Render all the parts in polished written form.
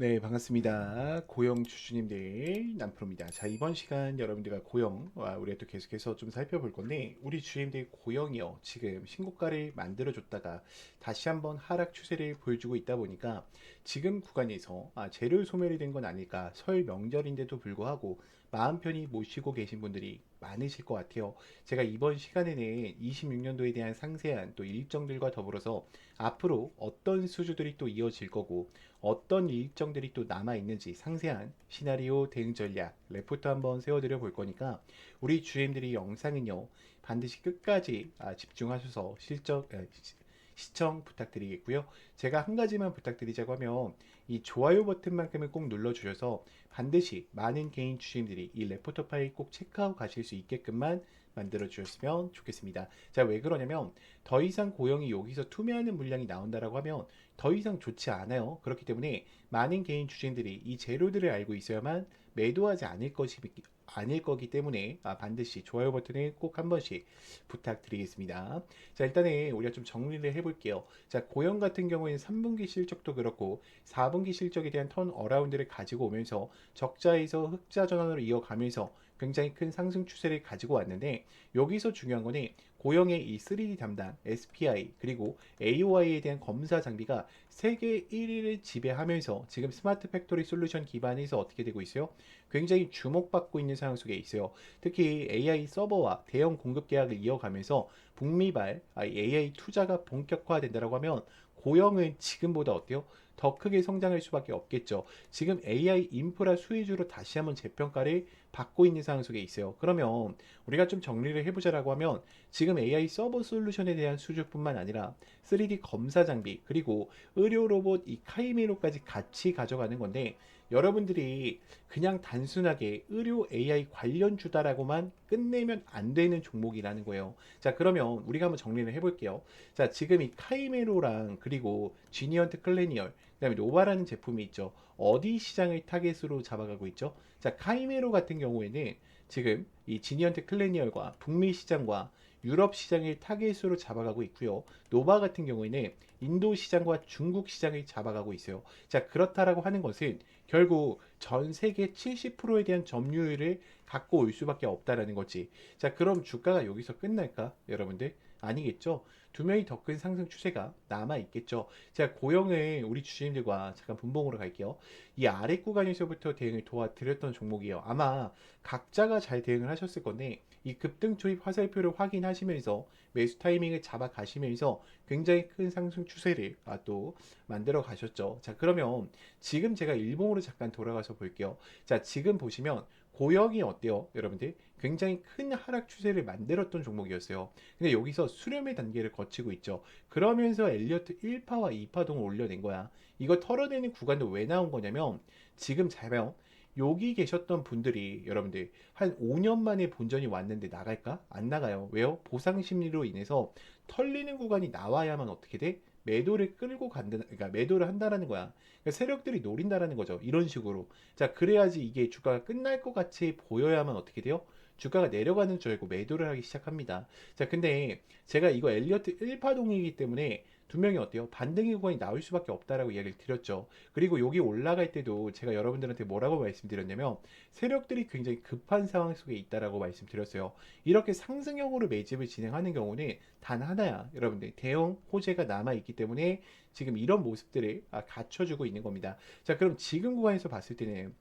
네, 반갑습니다. 고영 주주님들 남프로입니다. 자, 이번 시간 여러분들과 고영, 우리가 또 계속해서 좀 살펴볼 건데, 우리 주주님들 고영이요. 지금 신고가를 만들어줬다가 다시 한번 하락 추세를 보여주고 있다 보니까 지금 구간에서 재료 소멸이 된 건 아닐까. 설 명절인데도 불구하고 마음 편히 모시고 계신 분들이 많으실 것 같아요. 제가 이번 시간에는 26년도에 대한 상세한 또 일정들과 더불어서 앞으로 어떤 수주들이 또 이어질 거고, 어떤 일정들이 또 남아 있는지 상세한 시나리오 대응 전략 레포트 한번 세워드려 볼 거니까 우리 주임들이 영상은요 반드시 끝까지 집중하셔서 시청 부탁드리겠고요. 제가 한 가지만 부탁드리자고 하면 이 좋아요 버튼만큼은 꼭 눌러주셔서 반드시 많은 개인 주임들이 이 레포터 파일 꼭 체크하고 가실 수 있게끔만 만들어 주셨으면 좋겠습니다. 자, 왜 그러냐면 더 이상 고용이 여기서 투매하는 물량이 나온다라고 하면 더 이상 좋지 않아요. 그렇기 때문에 많은 개인 주주들이 이 재료들을 알고 있어야만 매도하지 않을 거기 때문에 반드시 좋아요 버튼을 꼭 한 번씩 부탁드리겠습니다. 자, 일단은 우리가 좀 정리를 해볼게요. 자, 고영 같은 경우에는 3분기 실적도 그렇고 4분기 실적에 대한 턴 어라운드를 가지고 오면서 적자에서 흑자 전환으로 이어가면서 굉장히 큰 상승 추세를 가지고 왔는데 여기서 중요한 거는 고영의 이 3D 담당 SPI 그리고 AOI에 대한 검사 장비가 세계 1위를 지배하면서 지금 스마트 팩토리 솔루션 기반에서 어떻게 되고 있어요? 굉장히 주목받고 있는 상황 속에 있어요. 특히 AI 서버와 대형 공급 계약을 이어가면서 북미발 AI 투자가 본격화된다고 하면 고영은 지금보다 어때요? 더 크게 성장할 수밖에 없겠죠. 지금 AI 인프라 수혜주로 다시 한번 재평가를 받고 있는 상황 속에 있어요. 그러면 우리가 좀 정리를 해보자라고 하면 지금 AI 서버 솔루션에 대한 수주뿐만 아니라 3D 검사 장비 그리고 의료 로봇 이 카이메로까지 같이 가져가는 건데 여러분들이 그냥 단순하게 의료 AI 관련주다라고만 끝내면 안 되는 종목이라는 거예요. 자, 그러면 우리가 한번 정리를 해볼게요. 자, 지금 이 카이메로랑 그리고 지니언트 클래니얼 그다음에 노바라는 제품이 있죠. 어디 시장을 타겟으로 잡아가고 있죠? 자, 카이메로 같은 경우에는 지금 이 지니언트 클래니얼과 북미 시장과 유럽 시장을 타겟으로 잡아가고 있고요. 노바 같은 경우에는 인도 시장과 중국 시장을 잡아가고 있어요. 자, 그렇다라고 하는 것은 결국 전 세계 70%에 대한 점유율을 갖고 올 수밖에 없다라는 거지. 자, 그럼 주가가 여기서 끝날까? 여러분들? 아니겠죠? 두 명이 더 큰 상승 추세가 남아 있겠죠. 제가 고영을 우리 주주님들과 잠깐 분봉으로 갈게요. 이 아래 구간에서부터 대응을 도와드렸던 종목이에요. 아마 각자가 잘 대응을 하셨을 건데 이 급등 초입 화살표를 확인하시면서 매수 타이밍을 잡아 가시면서 굉장히 큰 상승 추세를 또 만들어 가셨죠. 자, 그러면 지금 제가 일봉으로 잠깐 돌아가서 볼게요. 자, 지금 보시면 고영이 어때요? 여러분들 굉장히 큰 하락 추세를 만들었던 종목이었어요. 근데 여기서 수렴의 단계를 거치고 있죠. 그러면서 엘리어트 1파와 2파동을 올려낸 거야. 이거 털어내는 구간도 왜 나온 거냐면 지금 잘 봐요. 여기 계셨던 분들이 여러분들 한 5년 만에 본전이 왔는데 나갈까? 안 나가요. 왜요? 보상 심리로 인해서 털리는 구간이 나와야만 어떻게 돼? 매도를 끌고 간다, 그러니까 매도를 한다라는 거야. 그러니까 세력들이 노린다라는 거죠. 이런 식으로. 자, 그래야지 이게 주가가 끝날 것 같이 보여야만 어떻게 돼요? 주가가 내려가는 줄 알고 매도를 하기 시작합니다. 자, 근데 제가 이거 엘리어트 1파동이기 때문에 두 명이 어때요? 반등의 구간이 나올 수밖에 없다라고 이야기를 드렸죠. 그리고 여기 올라갈 때도 제가 여러분들한테 뭐라고 말씀드렸냐면 세력들이 굉장히 급한 상황 속에 있다라고 말씀드렸어요. 이렇게 상승형으로 매집을 진행하는 경우는 단 하나야. 여러분들 대형 호재가 남아 있기 때문에 지금 이런 모습들을 갖춰주고 있는 겁니다. 자, 그럼 지금 구간에서 봤을 때는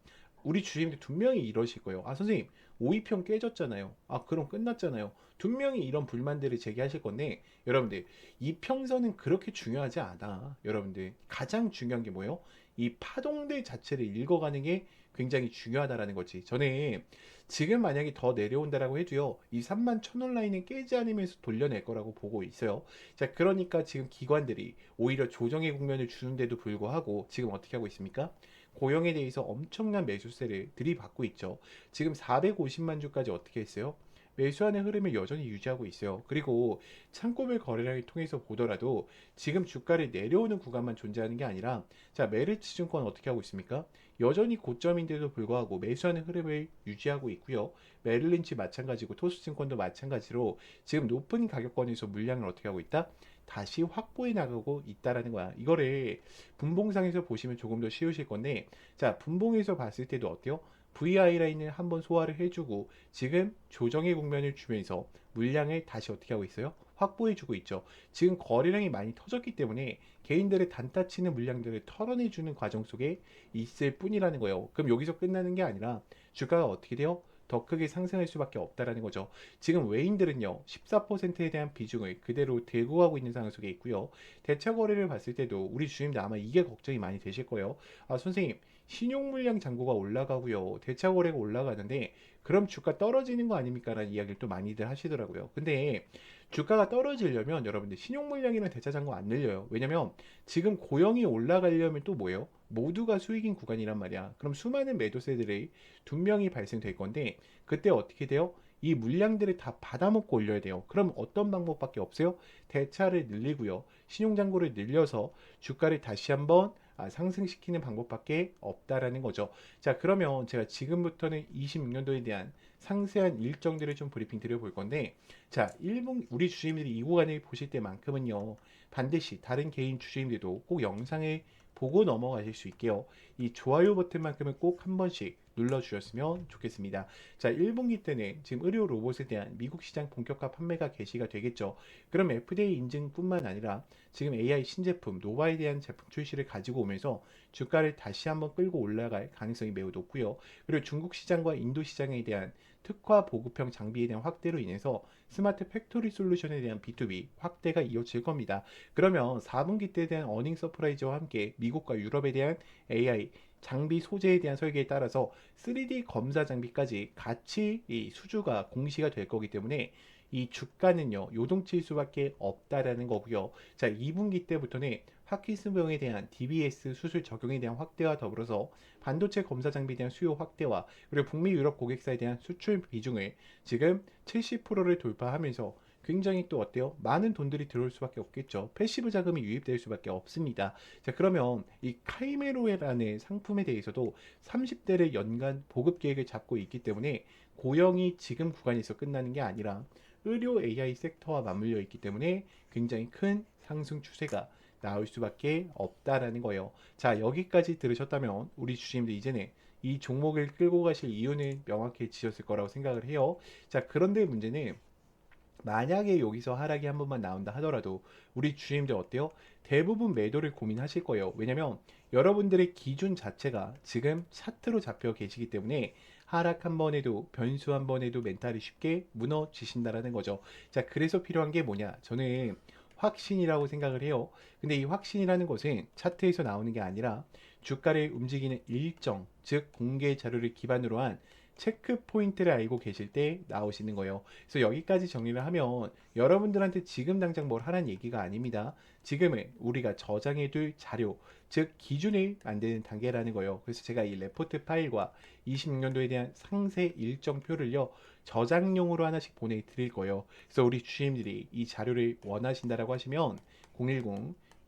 우리 주임들 두 명이 이러실 거예요. 아, 선생님, 5위평 깨졌잖아요. 아, 그럼 끝났잖아요. 두 명이 이런 불만들을 제기하실 건데, 여러분들, 이 평선은 그렇게 중요하지 않아. 여러분들, 가장 중요한 게 뭐예요? 이 파동들 자체를 읽어가는 게 굉장히 중요하다라는 거지. 저는 지금 만약에 더 내려온다라고 해도요, 이 3만 1,000원 라인은 깨지 않으면서 돌려낼 거라고 보고 있어요. 자, 그러니까 지금 기관들이 오히려 조정의 국면을 주는데도 불구하고 지금 어떻게 하고 있습니까? 고용에 대해서 엄청난 매수세를 들이받고 있죠. 지금 450만 주까지 어떻게 했어요? 매수하는 흐름을 여전히 유지하고 있어요. 그리고 창고별 거래량을 통해서 보더라도 지금 주가를 내려오는 구간만 존재하는 게 아니라 자, 메리츠 증권 어떻게 하고 있습니까? 여전히 고점인데도 불구하고 매수하는 흐름을 유지하고 있고요. 메릴린치 마찬가지고 토스증권도 마찬가지로 지금 높은 가격권에서 물량을 어떻게 하고 있다? 다시 확보해 나가고 있다라는 거야. 이거를 분봉상에서 보시면 조금 더 쉬우실 건데, 자, 분봉에서 봤을 때도 어때요? VI 라인을 한번 소화를 해주고 지금 조정의 국면을 주면서 물량을 다시 어떻게 하고 있어요? 확보해주고 있죠. 지금 거래량이 많이 터졌기 때문에 개인들의 단타 치는 물량들을 털어내주는 과정 속에 있을 뿐이라는 거예요. 그럼 여기서 끝나는 게 아니라 주가가 어떻게 돼요? 더 크게 상승할 수밖에 없다라는 거죠. 지금 외인들은요, 14%에 대한 비중을 그대로 들고 가고 있는 상황 속에 있고요. 대차 거래를 봤을 때도 우리 주임들 아마 이게 걱정이 많이 되실 거예요. 아, 선생님, 신용 물량 잔고가 올라가고요. 대차 거래가 올라가는데 그럼 주가 떨어지는 거 아닙니까? 라는 이야기를 또 많이들 하시더라고요. 근데 주가가 떨어지려면 여러분들 신용 물량이랑 대차 잔고 안 늘려요. 왜냐면 지금 고용이 올라가려면 또 뭐예요? 모두가 수익인 구간이란 말이야. 그럼 수많은 매도세들이 두 명이 발생될 건데 그때 어떻게 돼요? 이 물량들을 다 받아먹고 올려야 돼요. 그럼 어떤 방법밖에 없어요? 대차를 늘리고요. 신용잔고를 늘려서 주가를 다시 한번 상승시키는 방법밖에 없다라는 거죠. 자, 그러면 제가 지금부터는 26년도에 대한 상세한 일정들을 좀 브리핑 드려볼 건데, 자, 일본 우리 주주님들이 이 구간을 보실 때만큼은요, 반드시 다른 개인 주주님들도 꼭 영상을 보고 넘어가실 수 있게요. 이 좋아요 버튼만큼은 꼭 한 번씩 눌러주셨으면 좋겠습니다. 자, 1분기 때는 지금 의료 로봇에 대한 미국 시장 본격화 판매가 개시가 되겠죠. 그럼 FDA 인증뿐만 아니라 지금 AI 신제품 노바에 대한 제품 출시를 가지고 오면서 주가를 다시 한번 끌고 올라갈 가능성이 매우 높고요. 그리고 중국 시장과 인도 시장에 대한 특화 보급형 장비에 대한 확대로 인해서 스마트 팩토리 솔루션에 대한 B2B 확대가 이어질 겁니다. 그러면 4분기 때에 대한 어닝 서프라이즈와 함께 미국과 유럽에 대한 AI 장비 소재에 대한 설계에 따라서 3D 검사 장비까지 같이 이 수주가 공시가 될 거기 때문에 이 주가는요 요동칠 수밖에 없다라는 거고요. 자, 2분기 때부터는 파킨슨병에 대한 DBS 수술 적용에 대한 확대와 더불어서 반도체 검사 장비에 대한 수요 확대와 그리고 북미 유럽 고객사에 대한 수출 비중을 지금 70%를 돌파하면서 굉장히 또 어때요? 많은 돈들이 들어올 수밖에 없겠죠. 패시브 자금이 유입될 수밖에 없습니다. 자, 그러면 이 카이메로에라는 상품에 대해서도 30대를 연간 보급 계획을 잡고 있기 때문에 고영이 지금 구간에서 끝나는 게 아니라 의료 AI 섹터와 맞물려 있기 때문에 굉장히 큰 상승 추세가 나올 수밖에 없다라는 거예요. 자, 여기까지 들으셨다면 우리 주주님들 이제는 이 종목을 끌고 가실 이유는 명확해지셨을 거라고 생각을 해요. 자, 그런데 문제는 만약에 여기서 하락이 한 번만 나온다 하더라도 우리 주님들 어때요? 대부분 매도를 고민하실 거예요. 왜냐면 여러분들의 기준 자체가 지금 차트로 잡혀 계시기 때문에 하락 한 번에도 변수 한 번에도 멘탈이 쉽게 무너지신다라는 거죠. 자, 그래서 필요한 게 뭐냐? 저는 확신이라고 생각을 해요. 근데 이 확신이라는 것은 차트에서 나오는 게 아니라 주가를 움직이는 일정, 즉 공개 자료를 기반으로 한 체크 포인트를 알고 계실 때 나오시는 거예요. 그래서 여기까지 정리를 하면 여러분들한테 지금 당장 뭘 하라는 얘기가 아닙니다. 지금은 우리가 저장해둘 자료, 즉 기준을 만드는 단계라는 거예요. 그래서 제가 이 레포트 파일과 26년도에 대한 상세 일정표를요 저장용으로 하나씩 보내드릴 거예요. 그래서 우리 주임들이 이 자료를 원하신다라고 하시면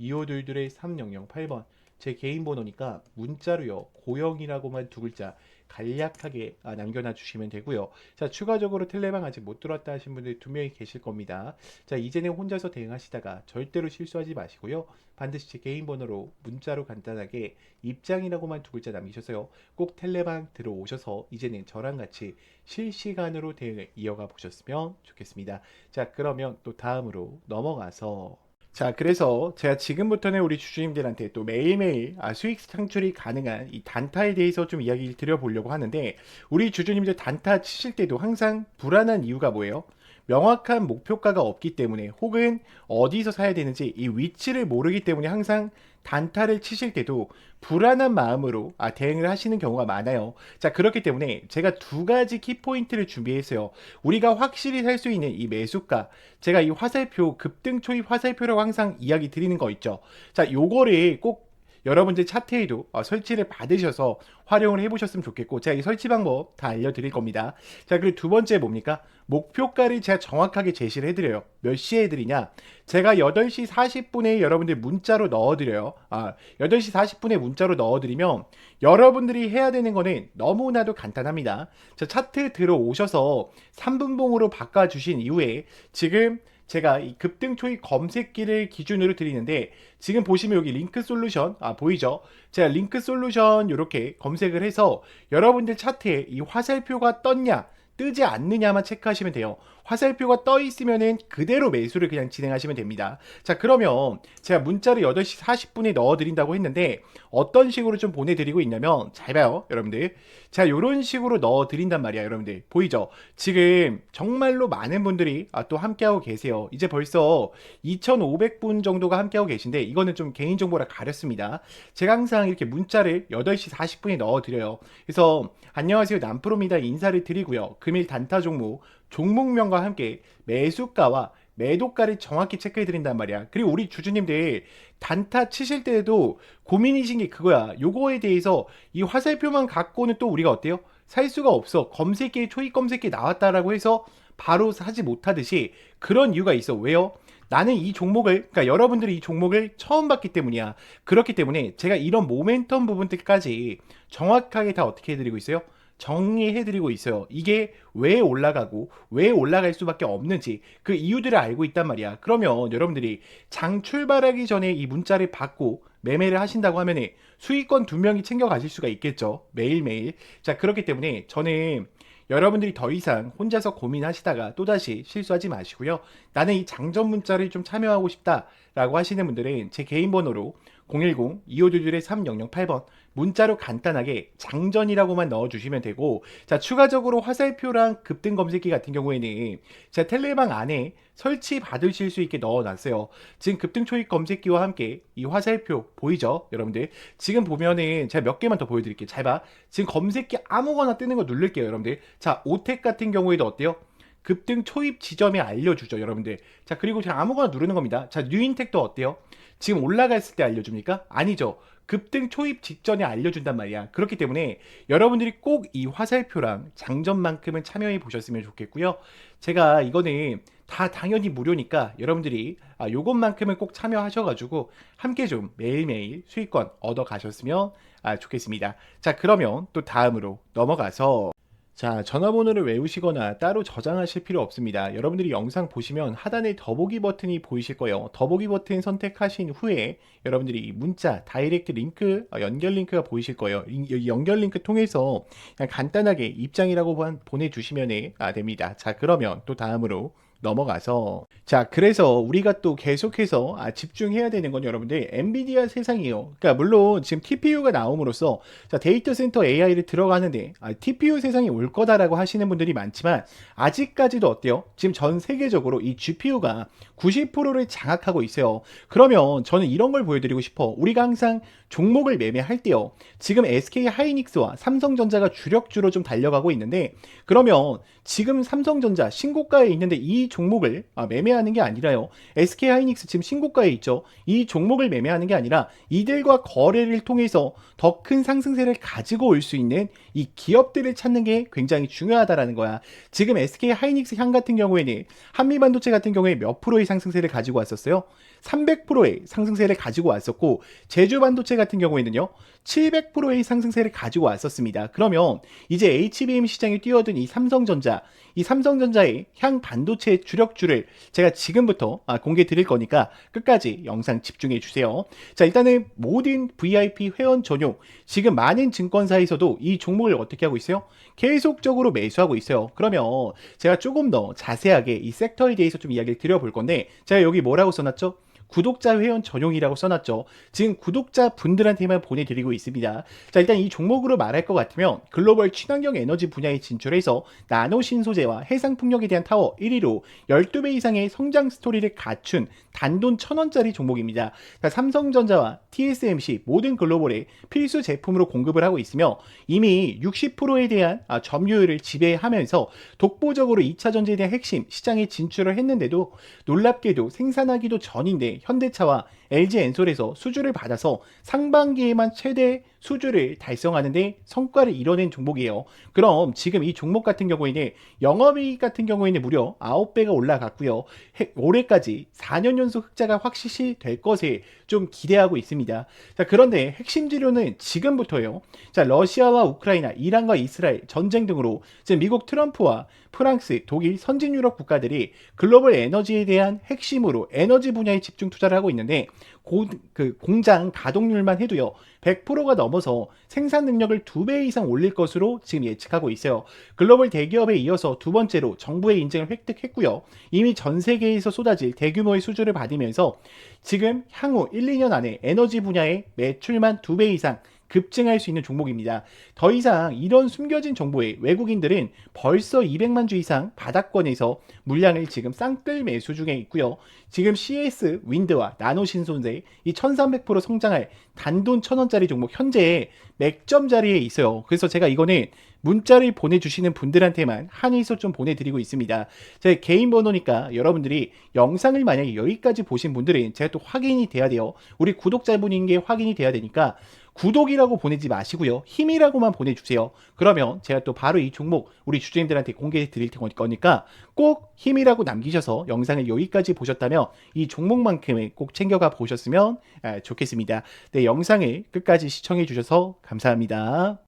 010-2522-3008번 제 개인 번호니까 문자로요 고영이라고만 두 글자 간략하게 남겨놔 주시면 되고요. 자, 추가적으로 텔레방 아직 못 들어왔다 하신 분들 두 명이 계실 겁니다. 자, 이제는 혼자서 대응하시다가 절대로 실수하지 마시고요. 반드시 제 개인 번호로 문자로 간단하게 입장이라고만 두 글자 남기셔서요. 꼭 텔레방 들어오셔서 이제는 저랑 같이 실시간으로 대응을 이어가 보셨으면 좋겠습니다. 자, 그러면 또 다음으로 넘어가서 자, 그래서 제가 지금부터는 우리 주주님들한테 또 매일매일 수익 창출이 가능한 이 단타에 대해서 좀 이야기를 드려보려고 하는데, 우리 주주님들 단타 치실 때도 항상 불안한 이유가 뭐예요? 명확한 목표가가 없기 때문에 혹은 어디서 사야 되는지 이 위치를 모르기 때문에 항상 단타를 치실 때도 불안한 마음으로 대응을 하시는 경우가 많아요. 자, 그렇기 때문에 제가 두 가지 키포인트를 준비했어요. 우리가 확실히 살 수 있는 이 매수가, 제가 이 화살표, 급등 초입 화살표라고 항상 이야기 드리는 거 있죠. 자, 요거를 꼭 여러분들 차트에도 설치를 받으셔서 활용을 해보셨으면 좋겠고, 제가 이 설치 방법 다 알려드릴 겁니다. 자, 그리고 두 번째 뭡니까? 목표가를 제가 정확하게 제시를 해드려요. 몇 시에 해드리냐? 제가 8시 40분에 여러분들 문자로 넣어드려요. 8시 40분에 문자로 넣어드리면 여러분들이 해야 되는 거는 너무나도 간단합니다. 자, 차트 들어오셔서 3분봉으로 바꿔주신 이후에 지금 제가 이 급등 초입 검색기를 기준으로 드리는데, 지금 보시면 여기 링크 솔루션 보이죠? 제가 링크 솔루션 이렇게 검색을 해서 여러분들 차트에 이 화살표가 떴냐 뜨지 않느냐만 체크하시면 돼요. 화살표가 떠 있으면은 그대로 매수를 그냥 진행하시면 됩니다. 자, 그러면 제가 문자를 8시 40분에 넣어 드린다고 했는데 어떤 식으로 좀 보내드리고 있냐면, 잘 봐요 여러분들. 자, 이런 식으로 넣어 드린단 말이야. 여러분들 보이죠? 지금 정말로 많은 분들이 또 함께하고 계세요. 이제 벌써 2,500분 정도가 함께하고 계신데, 이거는 좀 개인정보라 가렸습니다. 제가 항상 이렇게 문자를 8시 40분에 넣어 드려요. 그래서 안녕하세요 남프로입니다 인사를 드리고요, 금일 단타 종목명과 함께 매수가와 매도가를 정확히 체크해 드린단 말이야. 그리고 우리 주주님들 단타 치실 때에도 고민이신 게 그거야. 요거에 대해서 이 화살표만 갖고는 또 우리가 어때요? 살 수가 없어. 검색기에 초입 검색기 나왔다라고 해서 바로 사지 못하듯이 그런 이유가 있어. 왜요? 나는 이 종목을, 그러니까 여러분들이 이 종목을 처음 봤기 때문이야. 그렇기 때문에 제가 이런 모멘텀 부분들까지 정확하게 다 어떻게 해드리고 있어요? 정리해드리고 있어요. 이게 왜 올라가고 왜 올라갈 수밖에 없는지 그 이유들을 알고 있단 말이야. 그러면 여러분들이 장 출발하기 전에 이 문자를 받고 매매를 하신다고 하면 수익권 2명이 챙겨가실 수가 있겠죠. 매일매일. 자, 그렇기 때문에 저는 여러분들이 더 이상 혼자서 고민하시다가 또다시 실수하지 마시고요. 나는 이 장전 문자를 좀 참여하고 싶다라고 하시는 분들은 제 개인 번호로 010-2522-3008번 문자로 간단하게 장전이라고만 넣어주시면 되고, 자, 추가적으로 화살표랑 급등 검색기 같은 경우에는 제가 텔레방 안에 설치 받으실 수 있게 넣어놨어요. 지금 급등 초입 검색기와 함께 이 화살표 보이죠 여러분들? 지금 보면은 제가 몇 개만 더 보여드릴게요. 잘 봐. 지금 검색기 아무거나 뜨는 거 누를게요 여러분들. 자, 오텍 같은 경우에도 어때요? 급등 초입 지점에 알려주죠 여러분들. 자, 그리고 제가 아무거나 누르는 겁니다. 자, 뉴인텍도 어때요? 지금 올라갔을 때 알려줍니까? 아니죠. 급등 초입 직전에 알려준단 말이야. 그렇기 때문에 여러분들이 꼭 이 화살표랑 장전만큼은 참여해 보셨으면 좋겠고요. 제가 이거는 다 당연히 무료니까 여러분들이 요것만큼은 꼭 참여하셔가지고 함께 좀 매일매일 수익권 얻어 가셨으면 좋겠습니다. 자, 그러면 또 다음으로 넘어가서, 자, 전화번호를 외우시거나 따로 저장하실 필요 없습니다. 여러분들이 영상 보시면 하단에 더보기 버튼이 보이실 거예요. 더보기 버튼 선택하신 후에 여러분들이 문자, 다이렉트 링크, 연결 링크가 보이실 거예요. 이 연결 링크 통해서 그냥 간단하게 입장이라고 보내주시면 됩니다. 자, 그러면 또 다음으로 넘어가서, 자, 그래서 우리가 또 계속해서 집중해야 되는 건 여러분들 엔비디아 세상이에요. 그러니까 물론 지금 TPU가 나옴으로써 자, 데이터 센터 AI를 들어가는데 TPU 세상이 올 거다라고 하시는 분들이 많지만, 아직까지도 어때요? 지금 전 세계적으로 이 GPU가 90%를 장악하고 있어요. 그러면 저는 이런 걸 보여드리고 싶어. 우리가 항상 종목을 매매할 때요, 지금 SK 하이닉스와 삼성전자가 주력주로 좀 달려가고 있는데, 그러면 지금 삼성전자 신고가에 있는데 이 종목을 매매하는 게 아니라요, SK 하이닉스 지금 신고가에 있죠. 이 종목을 매매하는 게 아니라 이들과 거래를 통해서 더 큰 상승세를 가지고 올 수 있는 이 기업들을 찾는 게 굉장히 중요하다라는 거야. 지금 SK 하이닉스 향 같은 경우에는 한미반도체 같은 경우에 몇 프로의 상승세를 가지고 왔었어요? 300%의 상승세를 가지고 왔었고, 제주반도체 같은 경우에는요 700%의 상승세를 가지고 왔었습니다. 그러면 이제 HBM 시장에 뛰어든 이 삼성전자의 향 반도체 주력주를 제가 지금부터 공개 드릴 거니까 끝까지 영상 집중해 주세요. 자, 일단은 모든 VIP 회원 전용, 지금 많은 증권사에서도 이 종목을 어떻게 하고 있어요? 계속적으로 매수하고 있어요. 그러면 제가 조금 더 자세하게 이 섹터에 대해서 좀 이야기를 드려볼 건데, 제가 여기 뭐라고 써놨죠? 구독자 회원 전용이라고 써놨죠. 지금 구독자 분들한테만 보내드리고 있습니다. 자, 일단 이 종목으로 말할 것 같으면 글로벌 친환경 에너지 분야에 진출해서 나노 신소재와 해상 풍력에 대한 타워 1위로 12배 이상의 성장 스토리를 갖춘 단돈 1,000원짜리 종목입니다. 자, 삼성전자와 TSMC 모든 글로벌에 필수 제품으로 공급을 하고 있으며 이미 60%에 대한 점유율을 지배하면서 독보적으로 2차 전지에 대한 핵심 시장에 진출을 했는데도, 놀랍게도 생산하기도 전인데 현대차와 LG 엔솔에서 수주를 받아서 상반기에만 최대 수주를 달성하는데 성과를 이뤄낸 종목이에요. 그럼 지금 이 종목 같은 경우에는 영업이익 같은 경우에는 무려 9배가 올라갔고요. 올해까지 4년 연속 흑자가 확실시 될 것을 좀 기대하고 있습니다. 자, 그런데 핵심 재료는 지금부터예요. 자, 러시아와 우크라이나, 이란과 이스라엘 전쟁 등으로 지금 미국 트럼프와 프랑스, 독일, 선진 유럽 국가들이 글로벌 에너지에 대한 핵심으로 에너지 분야에 집중 투자를 하고 있는데 공장 가동률만 해도요 100%가 넘어서 생산 능력을 2배 이상 올릴 것으로 지금 예측하고 있어요. 글로벌 대기업에 이어서 두 번째로 정부의 인증을 획득했고요. 이미 전 세계에서 쏟아질 대규모의 수주를 받으면서 지금 향후 1, 2년 안에 에너지 분야의 매출만 2배 이상 급증할 수 있는 종목입니다. 더 이상 이런 숨겨진 정보에 외국인들은 벌써 200만 주 이상 바닥권에서 물량을 지금 쌍끌 매수 중에 있고요. 지금 CS 윈드와 나노 신손세 이 1300% 성장할 단돈 1000원짜리 종목 현재 맥점 자리에 있어요. 그래서 제가 이거는 문자를 보내주시는 분들한테만 한해서 좀 보내드리고 있습니다. 제 개인 번호니까 여러분들이 영상을 만약에 여기까지 보신 분들은 제가 또 확인이 돼야 돼요. 우리 구독자분인 게 확인이 돼야 되니까 구독이라고 보내지 마시고요. 힘이라고만 보내주세요. 그러면 제가 또 바로 이 종목 우리 주주님들한테 공개해 드릴 거니까 꼭 힘이라고 남기셔서 영상을 여기까지 보셨다면 이 종목만큼은 꼭 챙겨가 보셨으면 좋겠습니다. 네, 영상을 끝까지 시청해 주셔서 감사합니다.